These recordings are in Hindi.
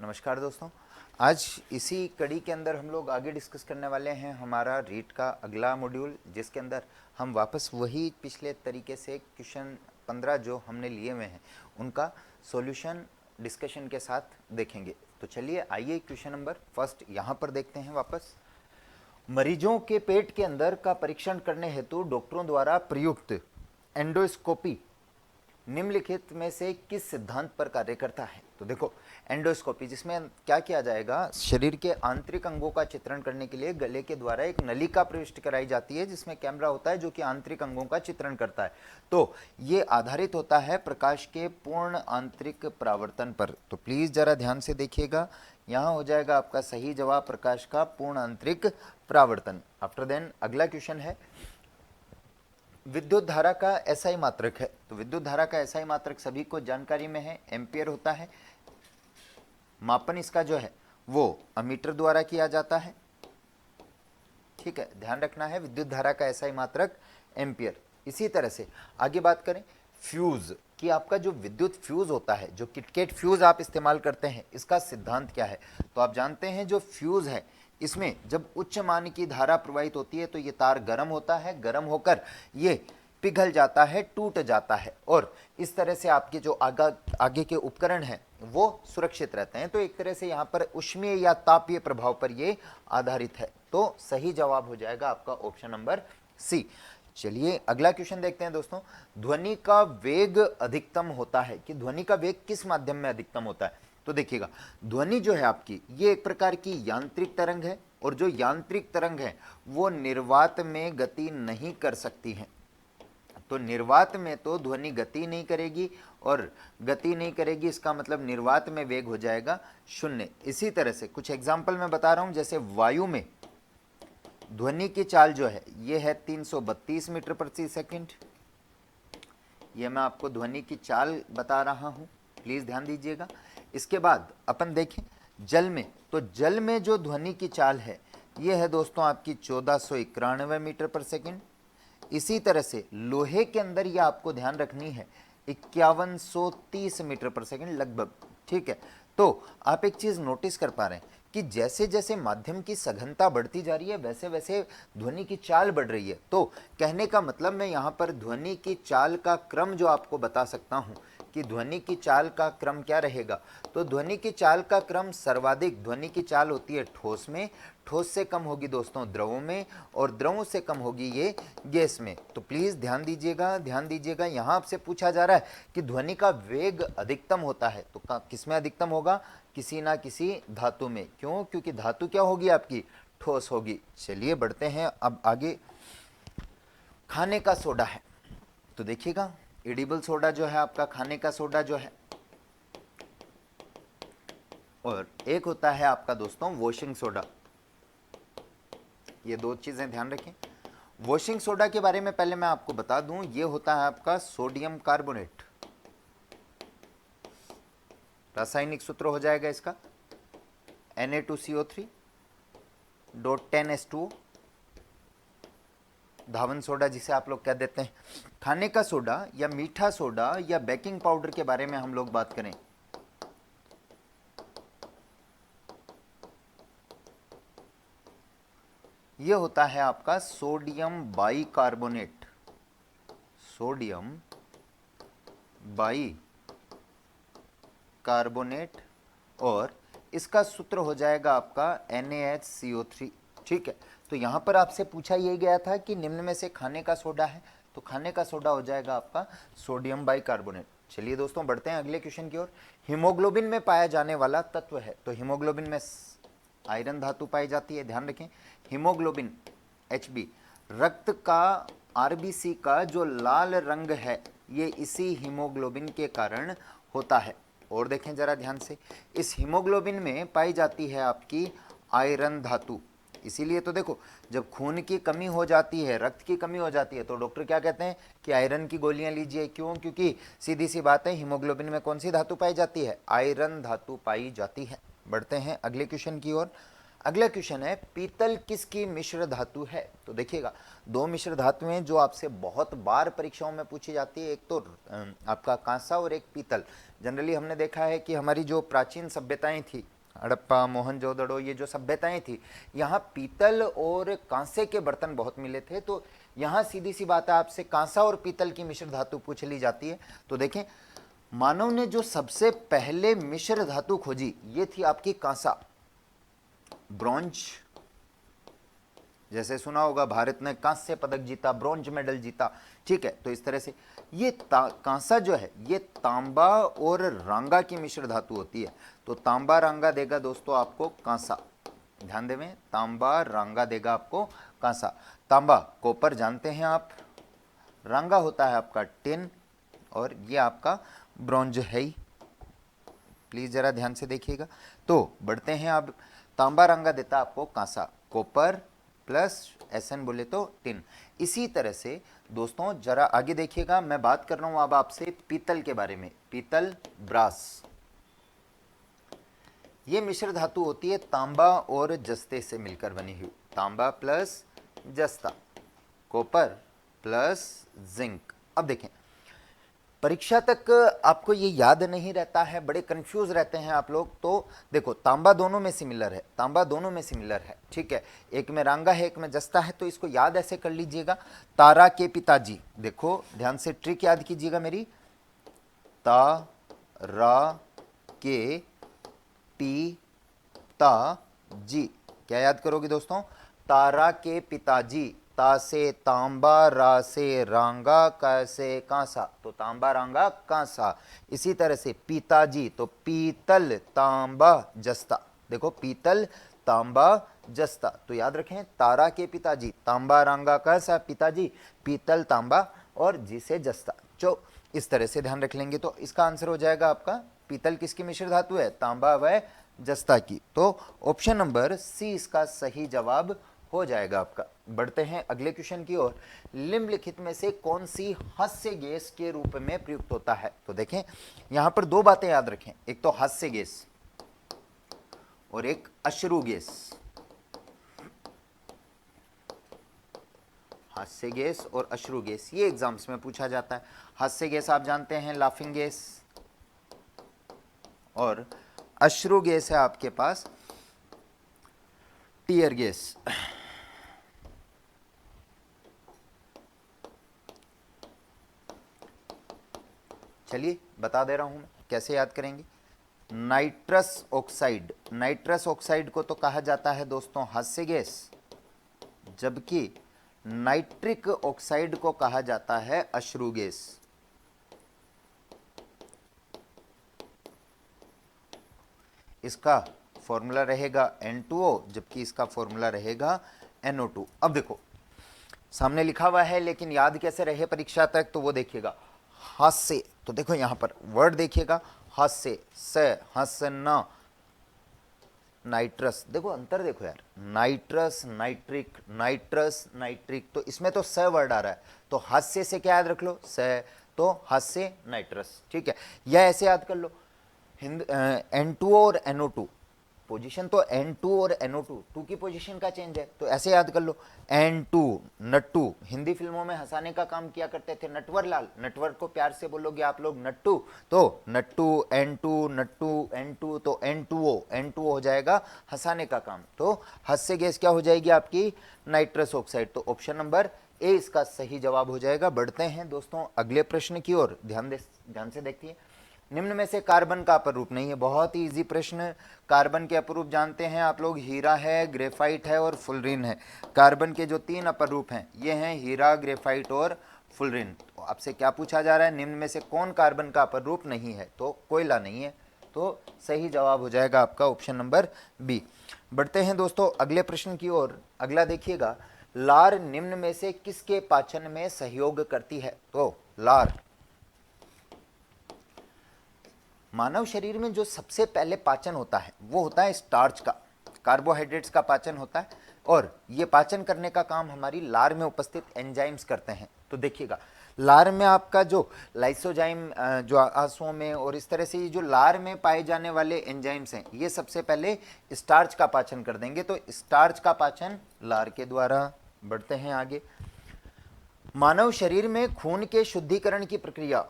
नमस्कार दोस्तों। आज इसी कड़ी के अंदर हम लोग आगे डिस्कस करने वाले हैं हमारा रीट का अगला मॉड्यूल, जिसके अंदर हम वापस वही पिछले तरीके से क्वेश्चन 15 जो हमने लिए हुए हैं उनका सॉल्यूशन डिस्कशन के साथ देखेंगे। तो चलिए आइए क्वेश्चन नंबर फर्स्ट यहाँ पर देखते हैं वापस। मरीजों के पेट के अंदर का परीक्षण करने हेतु डॉक्टरों द्वारा प्रयुक्त एंडोस्कोपी निम्नलिखित में से किस सिद्धांत पर कार्य करता है। तो देखो, एंडोस्कोपी जिसमें क्या किया जाएगा, शरीर के आंतरिक अंगों का चित्रण करने के लिए गले के द्वारा एक नलिका प्रविष्ट कराई जाती है जिसमें कैमरा होता है जो कि आंतरिक अंगों का चित्रण करता है। तो ये आधारित होता है प्रकाश के पूर्ण आंतरिक परावर्तन पर। तो प्लीज जरा ध्यान से देखिएगा, यहाँ हो जाएगा आपका सही जवाब प्रकाश का पूर्ण आंतरिक परावर्तन। आफ्टर देन अगला क्वेश्चन है, विद्युत धारा का एसआई मात्रक है। तो विद्युत धारा का एसआई मात्रक सभी को जानकारी में है, एम्पियर होता है। मापन इसका जो है वो अमीटर द्वारा किया जाता है। ठीक है, ध्यान रखना है, विद्युत धारा का एसआई मात्रक एम्पियर। इसी तरह से आगे बात करें फ्यूज कि आपका जो विद्युत फ्यूज होता है, जो किटकेट फ्यूज आप इस्तेमाल करते हैं, इसका सिद्धांत क्या है। तो आप जानते हैं जो फ्यूज है इसमें जब उच्च मान की धारा प्रवाहित होती है तो ये तार गर्म होता है, गर्म होकर ये पिघल जाता है, टूट जाता है, और इस तरह से आपके जो आगे के उपकरण हैं वो सुरक्षित रहते हैं। तो एक तरह से यहाँ पर उष्मीय या तापीय प्रभाव पर ये आधारित है। तो सही जवाब हो जाएगा आपका ऑप्शन नंबर सी। चलिए अगला क्वेश्चन देखते हैं दोस्तों। ध्वनि का वेग अधिकतम होता है कि ध्वनि का वेग किस माध्यम में अधिकतम होता है। तो देखिएगा, ध्वनि जो है आपकी ये एक प्रकार की यांत्रिक तरंग है, और जो यांत्रिक तरंग है वो निर्वात में गति नहीं कर सकती है। तो निर्वात में तो ध्वनि गति नहीं करेगी, और गति नहीं करेगी इसका मतलब निर्वात में वेग हो जाएगा 0। इसी तरह से कुछ एग्जाम्पल मैं बता रहा हूं, जैसे वायु में ध्वनि की चाल जो है ये है 332 मीटर प्रति सेकंड। ये मैं आपको ध्वनि की चाल बता रहा हूं, प्लीज ध्यान दीजिएगा। इसके बाद अपन देखें जल में, तो जल में जो ध्वनि की चाल है ये है दोस्तों आपकी 1491 मीटर पर सेकंड। इसी तरह से लोहे के अंदर ये आपको ध्यान रखनी है 5130 मीटर पर सेकंड लगभग। ठीक है, तो आप एक चीज नोटिस कर पा रहे हैं कि जैसे जैसे माध्यम की सघनता बढ़ती जा रही है वैसे वैसे ध्वनि की चाल बढ़ रही है। तो कहने का मतलब मैं यहाँ पर ध्वनि की चाल का क्रम जो आपको बता सकता हूँ कि ध्वनि की चाल का क्रम क्या रहेगा। तो ध्वनि की चाल का क्रम सर्वाधिक ध्वनि की चाल होती है ठोस में, ठोस से कम होगी दोस्तों द्रवों में, और द्रवों से कम होगी ये गैस में। तो प्लीज ध्यान दीजिएगा, ध्यान दीजिएगा, यहाँ आपसे पूछा जा रहा है कि ध्वनि का वेग अधिकतम होता है, तो किस में अधिकतम होगा, किसी ना किसी धातु में। क्यों? क्योंकि धातु क्या होगी आपकी, ठोस होगी। चलिए बढ़ते हैं अब आगे। खाने का सोडा है, तो देखिएगा एडिबल सोडा जो है आपका खाने का सोडा जो है, और एक होता है आपका दोस्तों वॉशिंग सोडा। ये दो चीजें ध्यान रखें। वॉशिंग सोडा के बारे में पहले मैं आपको बता दूं, ये होता है आपका सोडियम कार्बोनेट। रासायनिक सूत्र हो जाएगा इसका Na2CO3 डॉट 10H2O, धावन सोडा जिसे आप लोग कह देते हैं। खाने का सोडा या मीठा सोडा या बेकिंग पाउडर के बारे में हम लोग बात करें, यह होता है आपका सोडियम बाइकार्बोनेट, सोडियम बाइकार्बोनेट, और इसका सूत्र हो जाएगा आपका NaHCO3। ठीक है, तो यहां पर आपसे पूछा यह गया था कि निम्न में से खाने का सोडा है, तो खाने का सोडा हो जाएगा आपका सोडियम बाइकार्बोनेट। चलिए दोस्तों बढ़ते हैं अगले क्वेश्चन की ओर। हीमोग्लोबिन में पाया जाने वाला तत्व है, तो हीमोग्लोबिन में आयरन धातु पाई जाती है, ध्यान रखें। हीमोग्लोबिन Hb, रक्त का आरबीसी का जो लाल रंग है ये इसी हीमोग्लोबिन के कारण होता है। और देखें जरा ध्यान से, इस हीमोग्लोबिन में पाई जाती है आपकी आयरन धातु। इसीलिए तो देखो, जब खून की कमी हो जाती है, रक्त की कमी हो जाती है, तो डॉक्टर क्या कहते हैं कि आयरन की गोलियां लीजिए। क्यों? क्योंकि सीधी सी बात है, हीमोग्लोबिन में कौन सी धातु पाई जाती है, आयरन धातु पाई जाती है। बढ़ते हैं अगले क्वेश्चन की ओर। अगला क्वेश्चन है, पीतल किसकी मिश्र धातु है। तो देखिएगा, दो मिश्र धातुएं जो आपसे बहुत बार परीक्षाओं में पूछी जाती है, एक तो आपका कांसा और एक पीतल। जनरली हमने देखा है कि हमारी जो प्राचीन सभ्यताएं थी हड़प्पा, मोहनजोदड़ो, ये जो सभ्यताएं थी, यहाँ पीतल और कांसे के बर्तन बहुत मिले थे। तो यहाँ सीधी सी बात है, आपसे कांसा और पीतल की मिश्र धातु पूछ ली जाती है। तो देखें, मानव ने जो सबसे पहले मिश्र धातु खोजी, ये थी आपकी कांसा। ब्रॉन्ज, जैसे सुना होगा भारत ने कांस्य पदक जीता, ब्रॉन्ज मेडल जीता, ठीक है। तो इस तरह से ये कांसा जो है, ये तांबा और रांगा की मिश्र धातु होती है। तो तांबा रांगा देगा दोस्तों आपको कांसा, ध्यान देवें, तांबा रांगा देगा आपको कांसा। तांबा कॉपर जानते हैं आप, रांगा होता है आपका टिन, और ये आपका ब्रॉन्ज है ही। प्लीज जरा ध्यान से देखिएगा। तो बढ़ते हैं अब, तांबा रांगा देता आपको कांसा, कॉपर प्लस एसएन बोले तो टिन। इसी तरह से दोस्तों जरा आगे देखिएगा, मैं बात कर रहा हूं अब आपसे पीतल के बारे में। पीतल, ब्रास, ये मिश्र धातु होती है तांबा और जस्ते से मिलकर बनी हुई। तांबा प्लस जस्ता, कॉपर प्लस जिंक। अब देखें, परीक्षा तक आपको ये याद नहीं रहता है, बड़े कंफ्यूज रहते हैं आप लोग। तो देखो, तांबा दोनों में सिमिलर है, तांबा दोनों में सिमिलर है, ठीक है। एक में रांगा है, एक में जस्ता है, तो इसको याद ऐसे कर लीजिएगा। तारा के पिताजी, देखो ध्यान से ट्रिक याद कीजिएगा मेरी। तारा के पिताजी, क्या याद करोगे दोस्तों? तारा के पिताजी। ता से तांबा, रा से रांगा, का से कांसा, तो तांबा रांगा कांसा। इसी तरह से पिताजी, तो पीतल तांबा जस्ता। देखो, पीतल तांबा जस्ता, तो याद रखें, तारा के पिताजी, तांबा रांगा कांसा, पिताजी पीतल तांबा और जी से जस्ता। जो इस तरह से ध्यान रख लेंगे तो इसका आंसर हो जाएगा आपका, पीतल किसकी मिश्र धातु है? तांबा व जस्ता की। तो ऑप्शन नंबर सी इसका सही जवाब हो जाएगा आपका। बढ़ते हैं अगले क्वेश्चन की ओर। निम्नलिखित में से कौन सी हास्य गैस के रूप में प्रयुक्त होता है? तो देखें, यहां पर दो बातें याद रखें, एक तो हास्य गैस और एक अश्रु गैस। हास्य गैस और अश्रु गैस, ये एग्जाम्स में पूछा जाता है। हास्य गैस आप जानते हैं लाफिंग गैस, और अश्रु गैस है आपके पास टीयर गैस। चलिए बता दे रहा हूं मैं, कैसे याद करेंगे। नाइट्रस ऑक्साइड, नाइट्रस ऑक्साइड को तो कहा जाता है दोस्तों हास्य गैस, जबकि नाइट्रिक ऑक्साइड को कहा जाता है अश्रु गैस। इसका फॉर्मूला रहेगा N2O, जबकि इसका फॉर्मूला रहेगा NO2। अब देखो, सामने लिखा हुआ है, लेकिन याद कैसे रहे परीक्षा तक, तो वो देखिएगा। हास्य, तो देखो यहां पर वर्ड देखिएगा, हास्य, स हंसना, नाइट्रस, देखो अंतर देखो यार, नाइट्रस नाइट्रिक, नाइट्रस नाइट्रिक, तो इसमें तो स वर्ड आ रहा है, तो हास्य से क्या याद रख लो? स, तो हास्य नाइट्रस, ठीक है। या ऐसे याद कर लो, N2 और NO2, पोजीशन तो N2 और NO2, टू की पोजीशन का चेंज है, तो ऐसे याद कर लो। N2 नट्टू, हिंदी फिल्मों में हंसाने का काम किया करते थे नटवर लाल, नटवर को प्यार से बोलोगे आप लोग नट्टू, तो नट्टू N2, नट्टू N2, तो N2O, N2O हो जाएगा हंसाने का काम। तो हास्य गैस क्या हो जाएगी आपकी? Nitrous oxide. तो ऑप्शन नंबर ए इसका सही जवाब हो जाएगा। बढ़ते हैं दोस्तों अगले प्रश्न की ओर, ध्यान से देखिए। निम्न में से कार्बन का अपर रूप नहीं है, बहुत ही इजी प्रश्न। कार्बन के अपर रूप जानते हैं आप लोग, हीरा है, ग्रेफाइट है और फुलरिन है। कार्बन के जो तीन अपर रूप हैं ये हैं हीरा, ग्रेफाइट और फुलरिन। तो आपसे क्या पूछा जा रहा है? निम्न में से कौन कार्बन का अपर रूप नहीं है? तो कोयला नहीं है, तो सही जवाब हो जाएगा आपका ऑप्शन नंबर बी। बढ़ते हैं दोस्तों अगले प्रश्न की ओर। अगला देखिएगा, लार निम्न में से किसके पाचन में सहयोग करती है? तो लार, मानव शरीर में जो सबसे पहले पाचन होता है वो होता है स्टार्च का, कार्बोहाइड्रेट्स का पाचन होता है, और ये पाचन करने का काम हमारी लार में उपस्थित एंजाइम्स करते हैं। तो देखिएगा, लार में आपका जो लाइसोजाइम जो आंसुओं में और इस तरह से ये जो लार में पाए जाने वाले एंजाइम्स हैं, ये सबसे पहले स्टार्च का पाचन कर देंगे। तो स्टार्च का पाचन लार के द्वारा। बढ़ते हैं आगे। मानव शरीर में खून के शुद्धिकरण की प्रक्रिया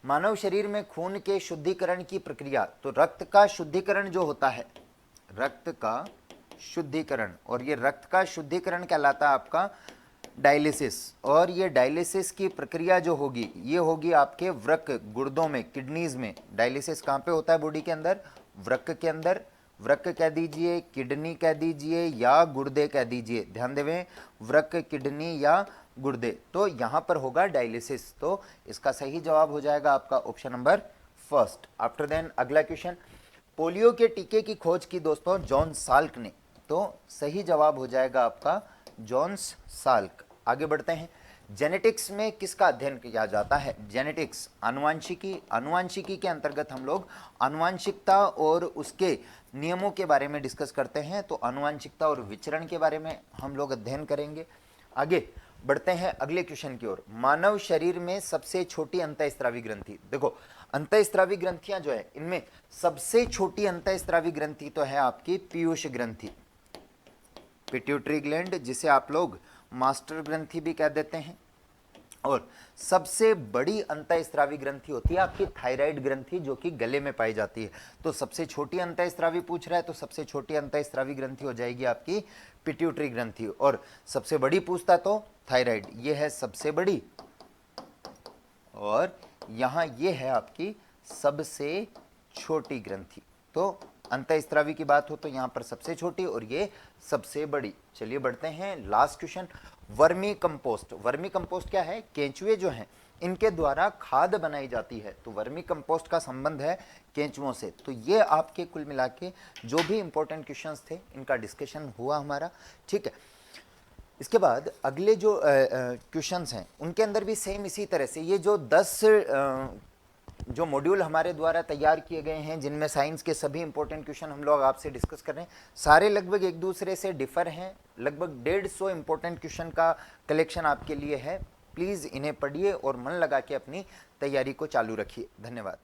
मानव शरीर में खून के शुद्धिकरण की प्रक्रिया, तो रक्त का शुद्धिकरण जो होता है, रक्त का शुद्धिकरण, और ये रक्त का शुद्धिकरण कहलाता है आपका डायलिसिस। और ये डायलिसिस की प्रक्रिया जो होगी ये होगी आपके वृक्क, गुर्दों में, किडनीज में। डायलिसिस कहाँ पे होता है बॉडी के अंदर? वृक्क के अंदर। वृक्क कह दीजिए, किडनी कह दीजिए, या गुर्दे कह दीजिए, ध्यान देवें, वृक्क, किडनी या गुर्दे, तो यहां पर होगा डायलिसिस। तो इसका सही जवाब हो जाएगा आपका option number first. After then अगला क्वेश्चन, पोलियो के टीके की खोज की दोस्तों जॉन साल्क ने, तो सही जवाब हो जाएगा आपका जॉन्स साल्क। आगे बढ़ते हैं, जेनेटिक्स में किसका अध्ययन किया जाता है? जेनेटिक्स, आनुवांशिकी। आनुवांशिकी के अंतर्गत हम लोग आनुवांशिकता और उसके नियमों के बारे में डिस्कस करते हैं, तो आनुवांशिकता और विचरण के बारे में हम लोग अध्ययन करेंगे। आगे बढ़ते हैं अगले क्वेश्चन की ओर, मानव शरीर में सबसे छोटी अंतःस्रावी ग्रंथि। देखो अंतःस्रावी ग्रंथियां जो है, इनमें सबसे छोटी अंतःस्रावी ग्रंथि तो है आपकी पीयूष ग्रंथि, पिट्यूटरी ग्लैंड, जिसे आप लोग मास्टर ग्रंथि भी कह देते हैं। और सबसे बड़ी अंतःस्रावी ग्रंथि होती है आपकी थायराइड ग्रंथि, जो कि गले में पाई जाती है। तो सबसे छोटी अंतःस्रावी पूछ रहा है, तो सबसे छोटी अंतःस्रावी ग्रंथि हो जाएगी आपकी पिट्यूटरी ग्रंथि, और सबसे बड़ी पूछता तो थायराइड, ये है सबसे बड़ी, और यहां ये है आपकी सबसे छोटी ग्रंथि। तो अंतःस्रावी की बात हो तो यहां पर सबसे छोटी और ये सबसे बड़ी। चलिए बढ़ते हैं last question, vermi compost. Vermi compost क्या है? केंचुए जो हैं इनके द्वारा खाद बनाई जाती है, तो वर्मी कंपोस्ट का संबंध है केंचुओं से। तो ये आपके कुल मिला के जो भी इंपॉर्टेंट क्वेश्चंस थे इनका डिस्कशन हुआ हमारा, ठीक है। इसके बाद अगले जो क्वेश्चंस हैं उनके अंदर भी सेम इसी तरह से ये जो 10 जो मॉड्यूल हमारे द्वारा तैयार किए गए हैं, जिनमें साइंस के सभी इंपॉर्टेंट क्वेश्चन हम लोग आपसे डिस्कस कर रहे हैं, सारे लगभग एक दूसरे से डिफर हैं। लगभग 150 इंपॉर्टेंट क्वेश्चन का कलेक्शन आपके लिए है। प्लीज़ इन्हें पढ़िए और मन लगा के अपनी तैयारी को चालू रखिए। धन्यवाद।